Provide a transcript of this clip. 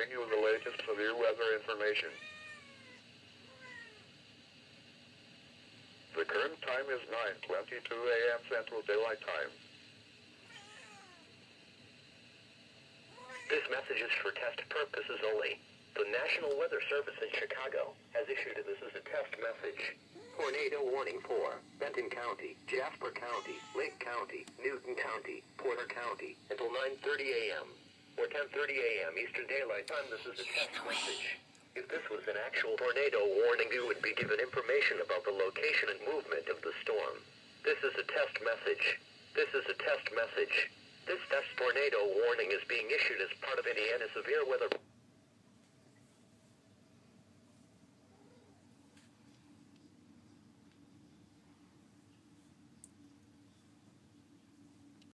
bring you the latest severe weather information. The current time is 9:22 a.m. Central Daylight Time. This message is for test purposes only. The National Weather Service in Chicago has issued this as a test message. Tornado warning for Benton County, Jasper County, Lake County, Newton County, Porter County until 9:30 a.m. or 10:30 a.m. Eastern Daylight Time. This is a test message. If this was an actual tornado warning, you would be given information about the location and movement of the storm. This is a test message. This is a test message. This test tornado warning is being issued as part of Indiana severe weather.